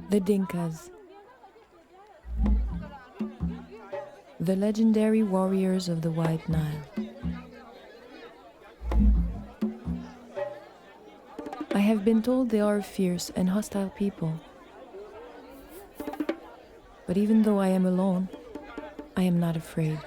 The Dinkas. The legendary warriors of the White Nile. I have been told they are a fierce and hostile people. But even though I am alone, I am not afraid.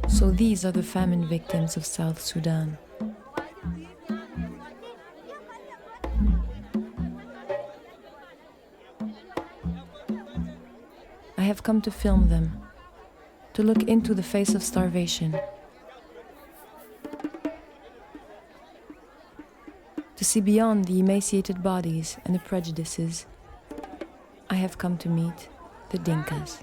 So these are the famine victims of South Sudan. I have come to film them, to look into the face of starvation, to see beyond the emaciated bodies and the prejudices. I have come to meet the Dinkas.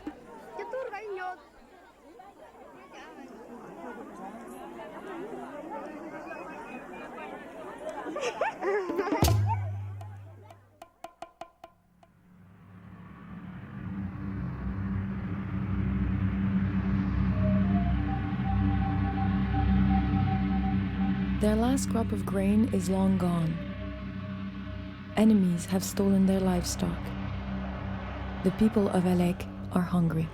Their last crop of grain is long gone. Enemies have stolen their livestock. The people of Alek are hungry.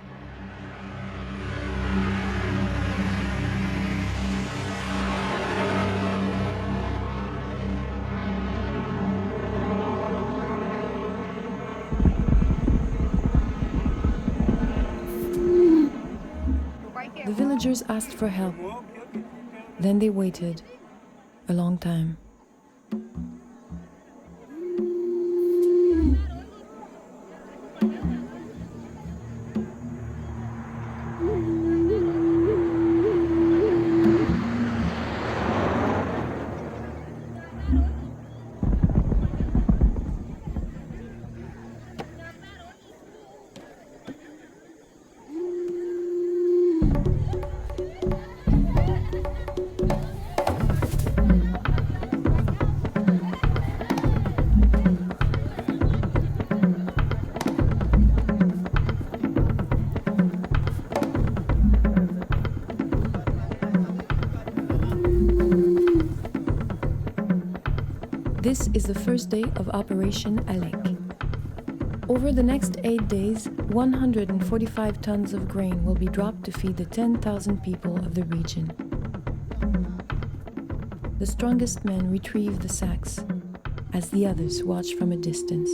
The villagers asked for help. Then they waited a long time. This is the first day of Operation Alek. Over the next 8 days, 145 tons of grain will be dropped to feed the 10,000 people of the region. The strongest men retrieve the sacks, as the others watch from a distance.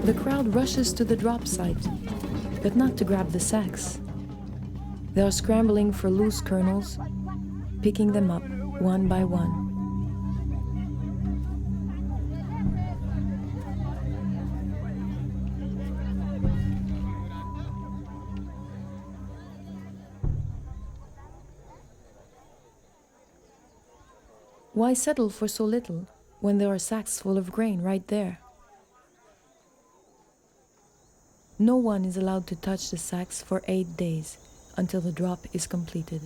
The crowd rushes to the drop site, but not to grab the sacks. They are scrambling for loose kernels, picking them up one by one. Why settle for so little when there are sacks full of grain right there? No one is allowed to touch the sacks for 8 days until the drop is completed.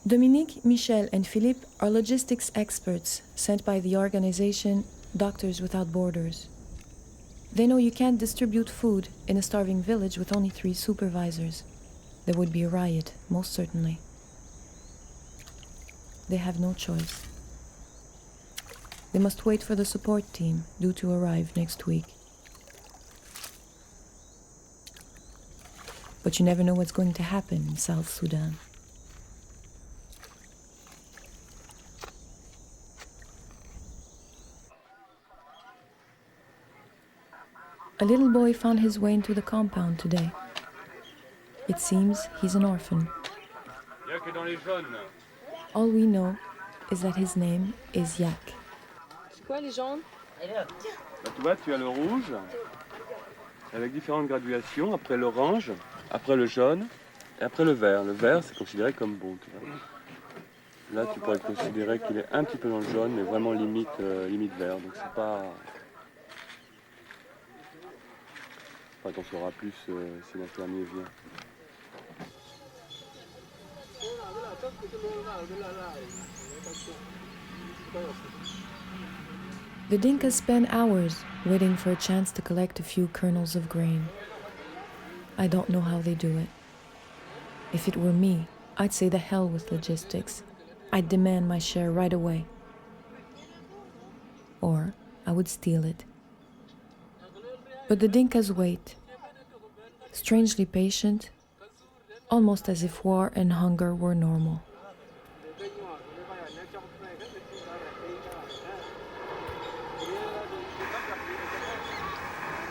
Dominique, Michel, and Philippe are logistics experts sent by the organization Doctors Without Borders. They know you can't distribute food in a starving village with only 3 supervisors. There would be a riot, most certainly. They have no choice. They must wait for the support team, due to arrive next week. But you never know what's going to happen in South Sudan. A little boy found his way into the compound today. It seems he's an orphan. All we know is that his name is Yak. C'est quoi les jaunes? Bah, tu vois, tu as le rouge, avec différentes graduations, après l'orange, après le jaune, et après le vert. Le vert, c'est considéré comme bon, tu vois. Là, tu pourrais considérer qu'il est un petit peu dans le jaune, mais vraiment limite vert. Donc c'est pas... Enfin, t'en sauras plus si l'infirmier vient. The Dinkas spend hours waiting for a chance to collect a few kernels of grain. I don't know how they do it. If it were me, I'd say the hell with logistics. I'd demand my share right away. Or I would steal it. But the Dinkas wait, strangely patient, almost as if war and hunger were normal.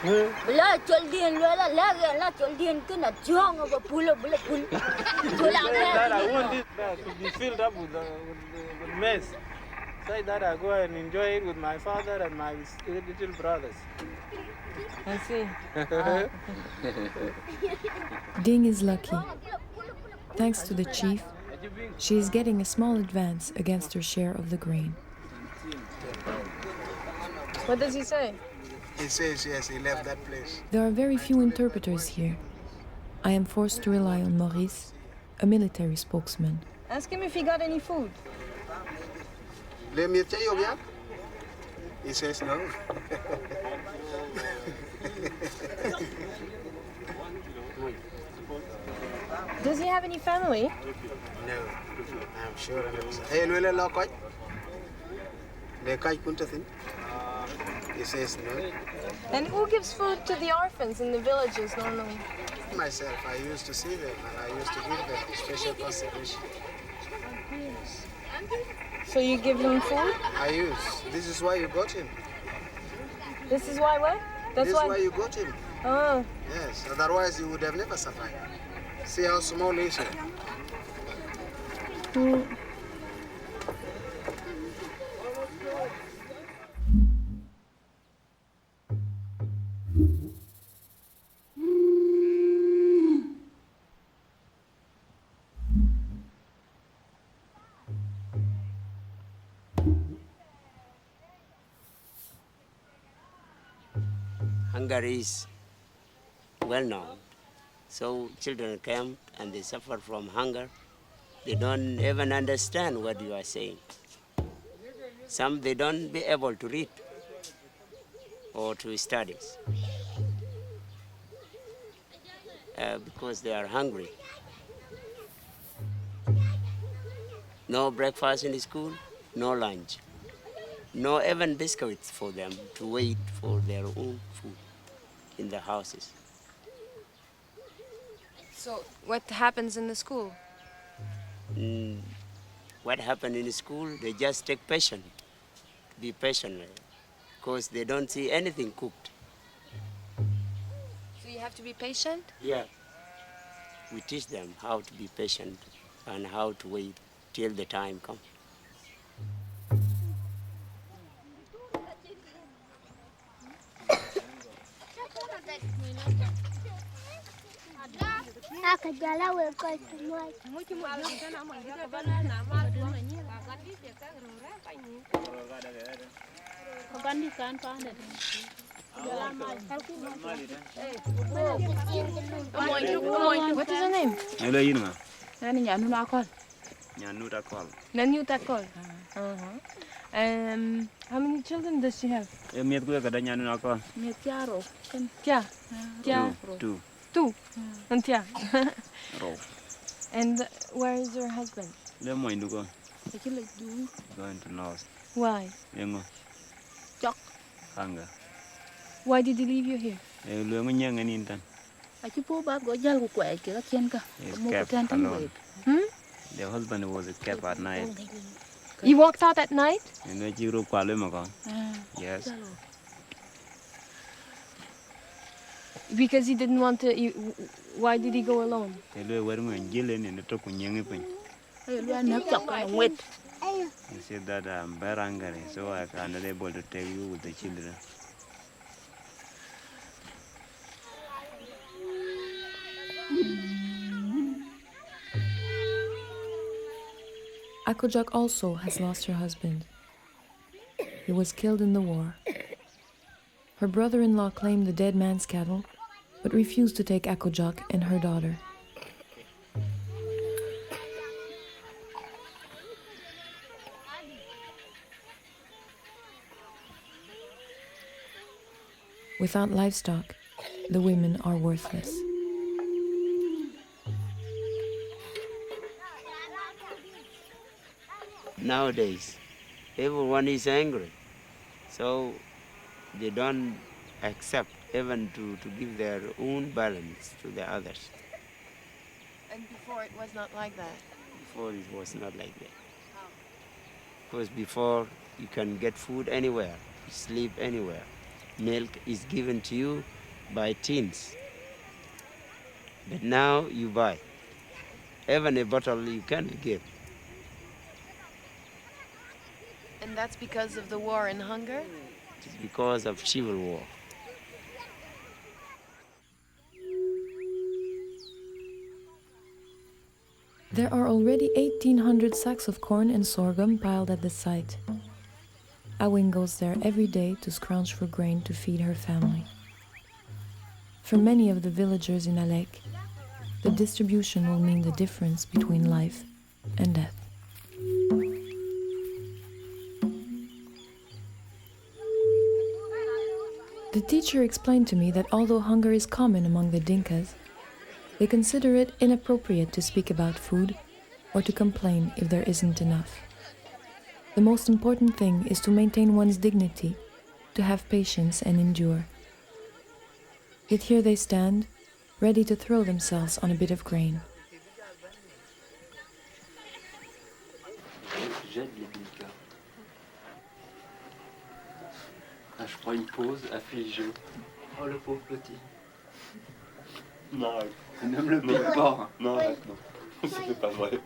La choldien la choldien kuna jonga ba pula bula pul. That I want it to be filled up with mess. Say that I go and enjoy it with my father and my little brothers. I see. Ding is lucky. Thanks to the chief, she is getting a small advance against her share of the grain. What does he say? He says, yes, he left that place. There are very few interpreters here. I am forced to rely on Maurice, a military spokesman. Ask him if he got any food. Let me tell you again. He says no. Does he have any family? No, I'm sure. Hey, Luella Lokoi. The Kai Kuntathin. He says no. And who gives food to the orphans in the villages normally? Myself, I used to see them and I used to give them special consideration. So you give him food? I use. This is why you got him. This is why what? That's This is why you got him. Oh. Yes, otherwise you would have never survived. See how small he is. Hunger is well known. So children come and they suffer from hunger. They don't even understand what you are saying. Some they don't be able to read or to study because they are hungry. No breakfast in the school, no lunch, no even biscuits for them to wait for their own food in the houses. So what happens in the school? What happened in the school, they just take patient, be patient, because they don't see anything cooked. So you have to be patient? Yeah. We teach them how to be patient and how to wait till the time comes. What is her name? Hello, Yinma. Nani Nyanu Akol. Nyanuta call. Nanu Takol. How many children does she have? Miet gue kada nyanu call. Tia. Tia. Two. Two. And Tia. Row. And where is her husband? Le mo indugo. Going to north. Why? Yengo. Hunger. Why did he leave you here? Lu ngo nyang ni tan. Ai po ba go jal ku kwai ke ka chen ka. Mo Kept tan tan alone. wei. The husband was kept at night. He walked out at night? And we chiro kwalo mo kon. Yes. Because he didn't want to. Why did he go alone? Lu wer mo jile ni to ku nyang pin. Ai lu na chok ka wet. He said that I'm very hungry, so I cannot able to take you with the children. Akojak also has lost her husband. He was killed in the war. Her brother-in-law claimed the dead man's cattle, but refused to take Akojak and her daughter. Without livestock, the women are worthless. Nowadays, everyone is angry, so they don't accept even to give their own balance to the others. And before it was not like that. Before it was not like that. Because before you can get food anywhere, sleep anywhere. Milk is given to you by tins. But now you buy. Even a bottle you can't give. And that's because of the war and hunger? It's because of civil war. There are already 1,800 sacks of corn and sorghum piled at the site. Awing goes there every day to scrounge for grain to feed her family. For many of the villagers in Alek, the distribution will mean the difference between life and death. The teacher explained to me that although hunger is common among the Dinkas, they consider it inappropriate to speak about food or to complain if there isn't enough. The most important thing is to maintain one's dignity, to have patience and endure. Yet here they stand, ready to throw themselves on a bit of grain. J'aide les Dinkas. Ah, je prends une pause affligée. Oh, le pauvre petit. Non, arrête. Même le pique pas. Non, arrête, non. C'était pas vrai.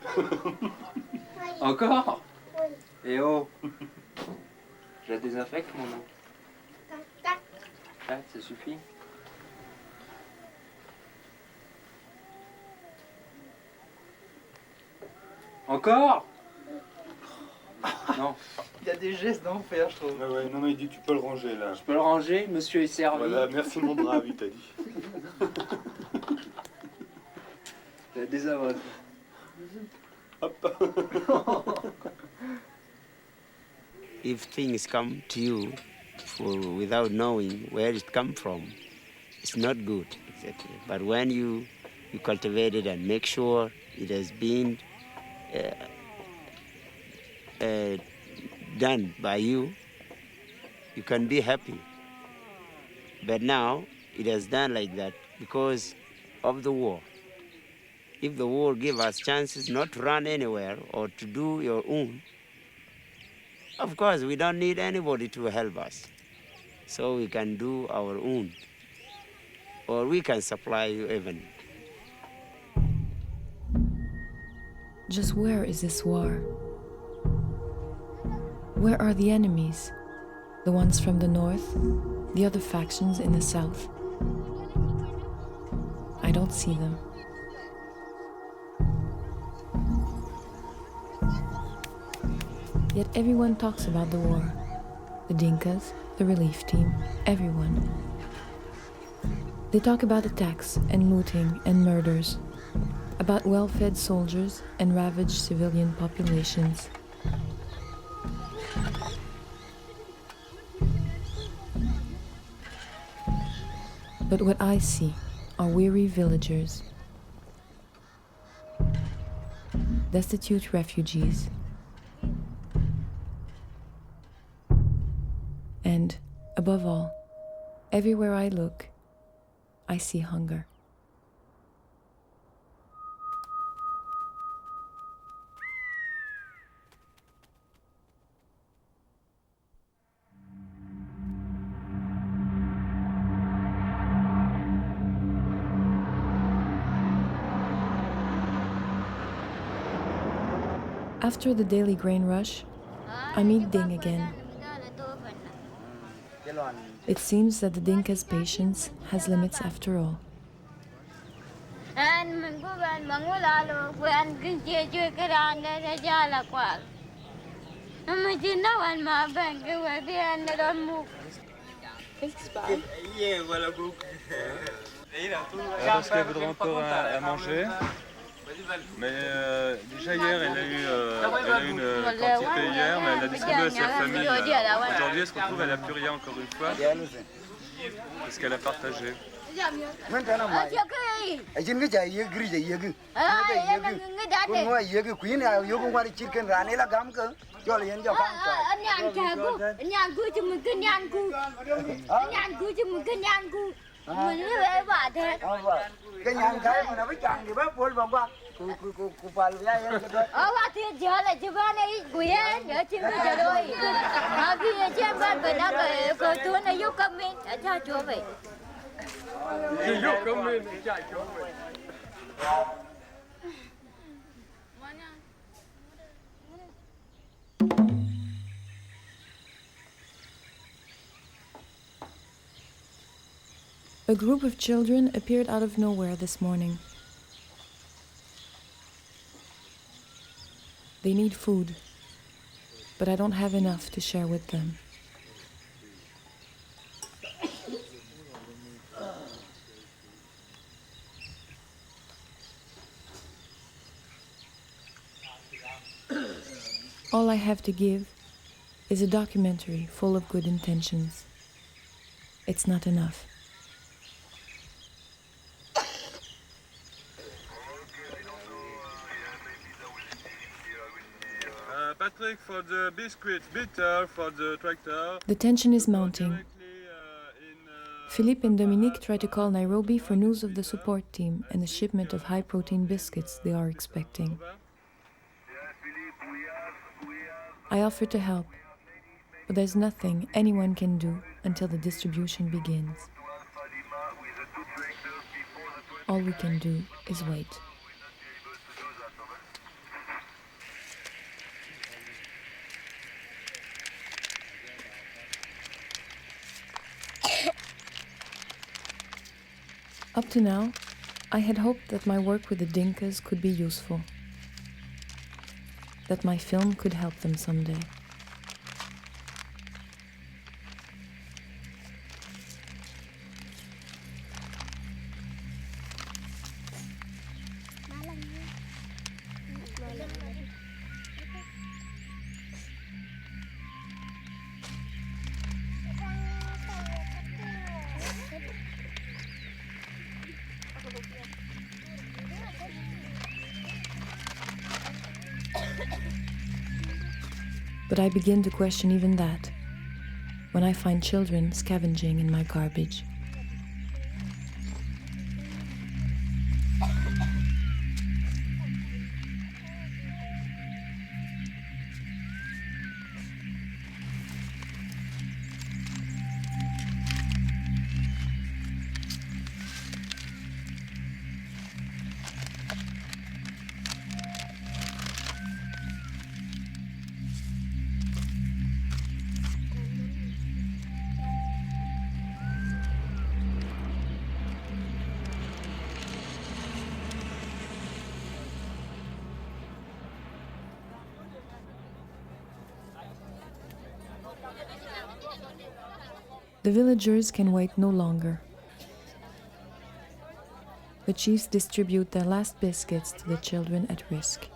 Encore? Eh oh! Je la désinfecte, mon nom. Ah, ça suffit? Encore? Non. Il y a des gestes d'enfer, je trouve. Ouais, non, mais il dit tu peux le ranger là. Je peux le ranger, monsieur est servi. Voilà, merci mon brave, il t'a dit. La désavance. Hop. If things come to you without knowing where it come from, it's not good, exactly. But when you cultivate it and make sure it has been done by you, you can be happy. But now it has done like that because of the war. If the war give us chances not to run anywhere or to do your own, of course we don't need anybody to help us. So we can do our own. Or we can supply you even. Just where is this war? Where are the enemies? The ones from the north, the other factions in the south? I don't see them. Yet everyone talks about the war. The Dinkas, the relief team, everyone. They talk about attacks and looting and murders, about well-fed soldiers and ravaged civilian populations. But what I see are weary villagers, destitute refugees, and, above all, everywhere I look, I see hunger. After the daily grain rush, I meet Ding again. It seems that the Dinka's patience has limits after all. Anh mình có bạn bằng ngô là lo quen cái chơi cái đàn để ra là quả. Mà chỉ nói anh mà bạn cái quay đi anh đã đón mua. Parce qu'elle voudrait encore à manger. Mais déjà hier, elle a eu une quantité hier, mais elle a distribué à sa famille. Aujourd'hui, elle se retrouve, elle n'a plus rien encore une fois. Parce qu'elle a partagé. Cái nhang cái mà nó mới chẳng thì bác buồn vòng qua cụ bà lùi ra em cho Bà thì giờ là chứ bà này quyền nhớ chứ bây giờ đôi mà khi trên ban phải nó cái tôi này giúp công minh để cho chúa vậy Giúp công minh chạy chúa vậy. A group of children appeared out of nowhere this morning. They need food, but I don't have enough to share with them. All I have to give is a documentary full of good intentions. It's not enough. Patrick for the biscuits, bitter for the tractor. The tension is mounting. Philippe and Dominique try to call Nairobi for news of the support team and the shipment of high-protein biscuits they are expecting. I offer to help, but there's nothing anyone can do until the distribution begins. All we can do is wait. Up to now, I had hoped that my work with the Dinkas could be useful, that my film could help them someday. But I begin to question even that when I find children scavenging in my garbage. The villagers can wait no longer. The chiefs distribute their last biscuits to the children at risk.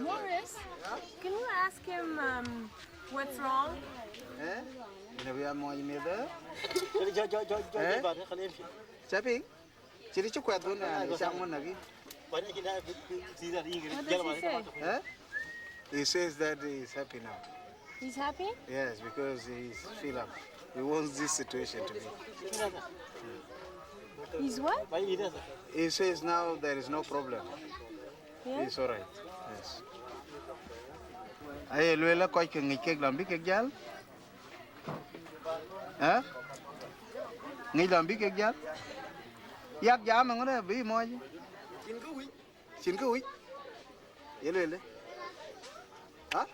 Morris, can you ask him what's wrong? Eh? Ina biya mo ime da? Chapi? Chiri chu kwat dun na sang mon nagi. What does he say? Eh? He says that he's happy now. He's happy? Yes, because he's feel up. He wants this situation to be. He's what? He says now there is no problem. Yeah? He's all right. Yes. Ay luela koy ke ngi kek lambi kek jal? Ha? Ngi lambi kek jal? Yak jam ngore bi moy. Chin ku wi. Ye luela. Ha?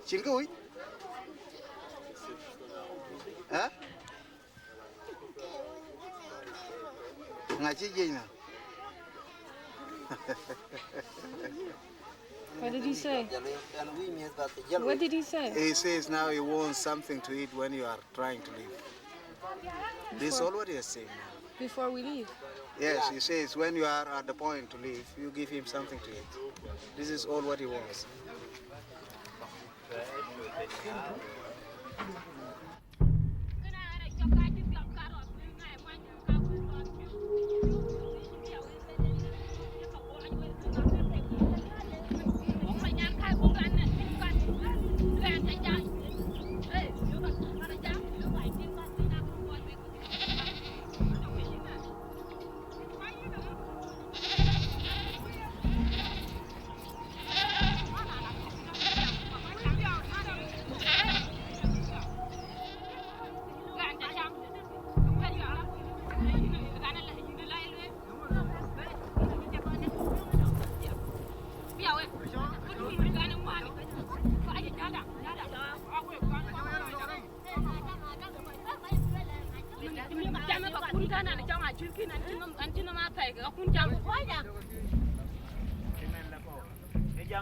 Chin ku wi. Ha? Ngachi jina. What did he say? What did he say? He says now he wants something to eat when you are trying to leave. This is all what he is saying now. Before we leave? Yes, he says when you are at the point to leave, you give him something to eat. This is all what he wants.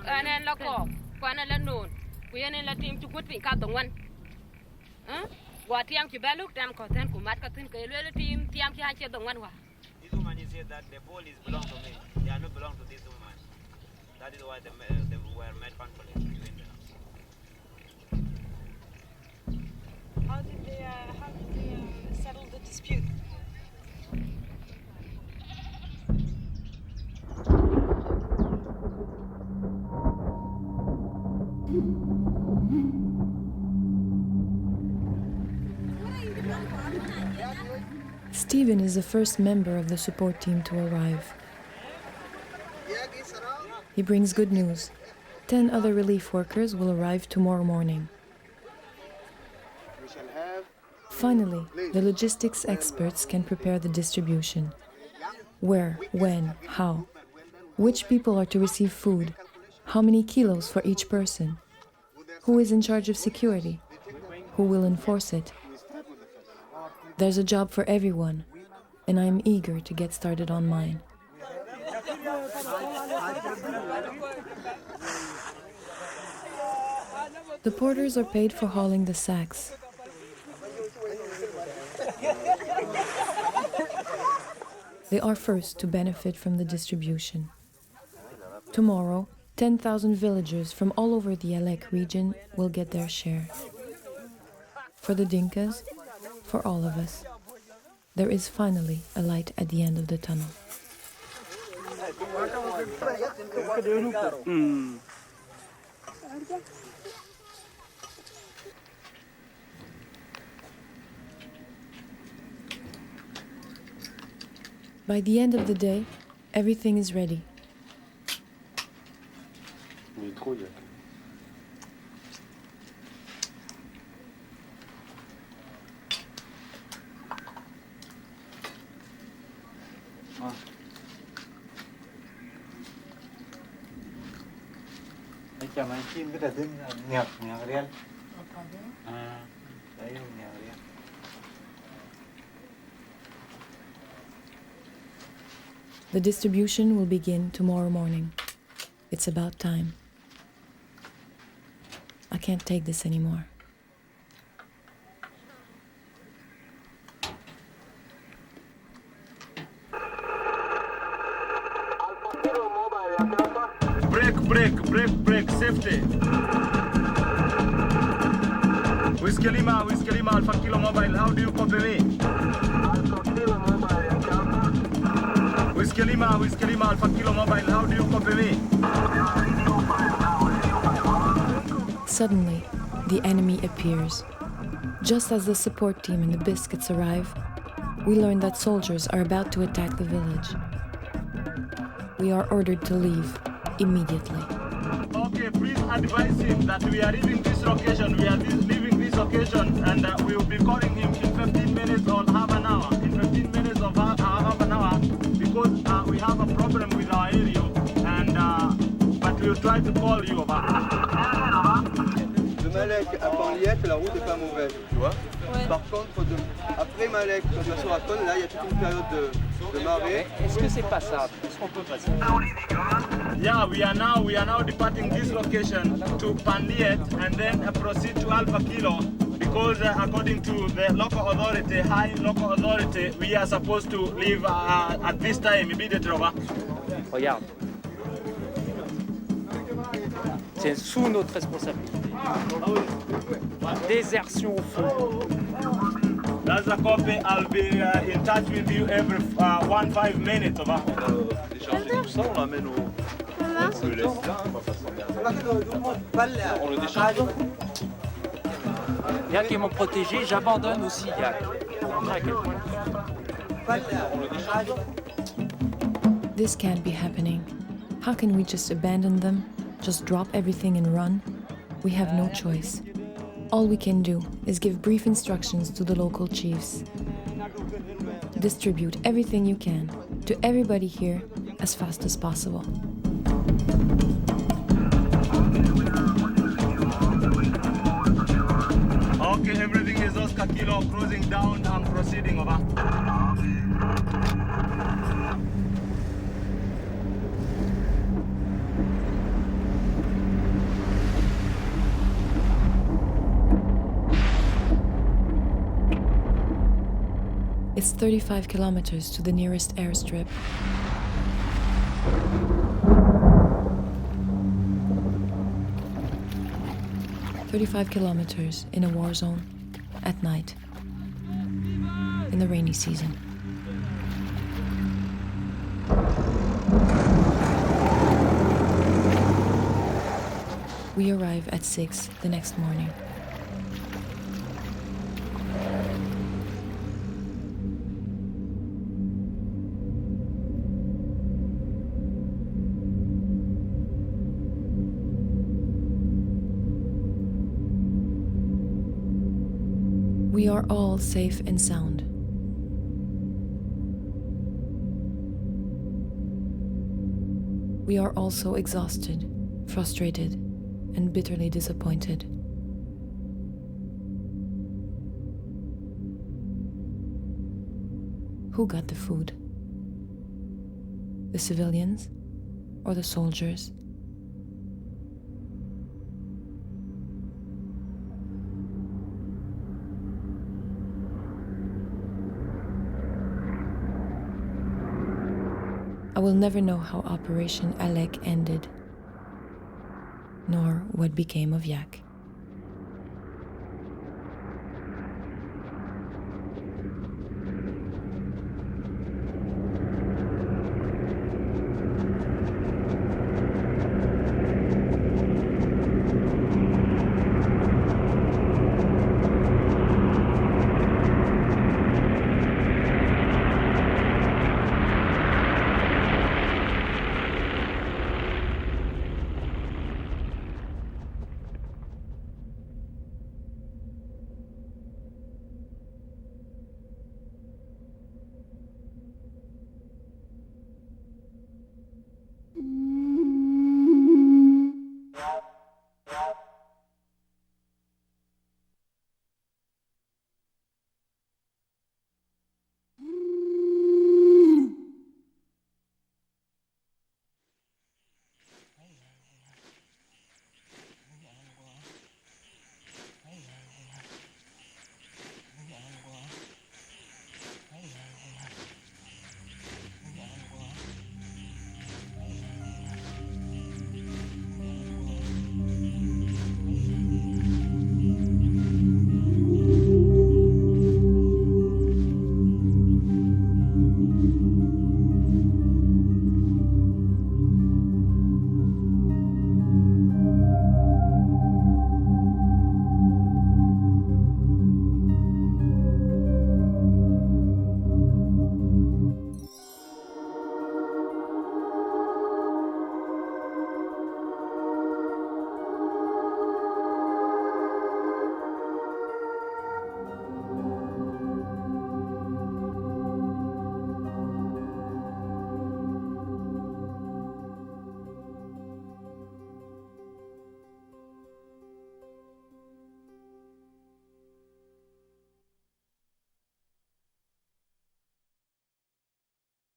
Anen la ko kwana la non ku yenen la tim tukut pin ka dongwan wa tiang ki baluk tam ko tan ku mat ka tin ke le tim tiang ki ha che dongwan wa. This woman is said that the ball is belong to me. They are not belong to this woman. That is why they were made conflict between them. How did they settle the dispute? Stephen is the first member of the support team to arrive. He brings good news. 10 other relief workers will arrive tomorrow morning. Finally, the logistics experts can prepare the distribution. Where, when, how. Which people are to receive food? How many kilos for each person? Who is in charge of security? Who will enforce it? There's a job for everyone, and I am eager to get started on mine. The porters are paid for hauling the sacks. They are first to benefit from the distribution. Tomorrow, 10,000 villagers from all over the Alek region will get their share. For the Dinkas, for all of us, there is finally a light at the end of the tunnel. By the end of the day, everything is ready. The distribution will begin tomorrow morning. It's about time. I can't take this anymore. break, safety. Whiskey Lima, Alpha Kilo Mobile, how do you copy me? Whiskey Lima, Alpha Kilo Mobile, how do you copy me? Suddenly, the enemy appears. Just as the support team and the biscuits arrive, we learn that soldiers are about to attack the village. We are ordered to leave immediately. Okay, please advise him that we are leaving this location. We are leaving this location, and we will be calling him in 15 minutes or half an hour. In 15 minutes or half an hour, because we have a problem with our area, and but we will try to call you about. De Malek à Panliette, la route n'est pas mauvaise, tu vois. Ouais. Par contre, après Malek, quand tu vas sur la tonne, là, il y a toute une période de marée. Est-ce que c'est passable? Est-ce qu'on peut passer? Yeah, we are now departing this location to Panliet and then proceed to Alpha Kilo, because according to the local authority, high local authority, we are supposed to leave at this time immediately. Regarde. C'est sous notre responsabilité. Désertion au fond. That's a copy. I'll be in touch with you every 1-5 minutes. Décharger tout ça, on l'amène au... On le laisse là. On le décharge. Yak est mon protégé, j'abandonne aussi Yak. À quel point. On le décharge. This can't be happening. How can we just abandon them? Just drop everything and run? We have no choice. All we can do is give brief instructions to the local chiefs. Distribute everything you can to everybody here as fast as possible. Okay, everything is Oscar Kilo cruising down and proceeding over. It's 35 kilometers to the nearest airstrip. "35 kilometers in a war zone, at night, in the rainy season." We arrive at 6 the next morning. We are all safe and sound. We are also exhausted, frustrated, and bitterly disappointed. Who got the food? The civilians or the soldiers? I will never know how Operation Alek ended, nor what became of Yak.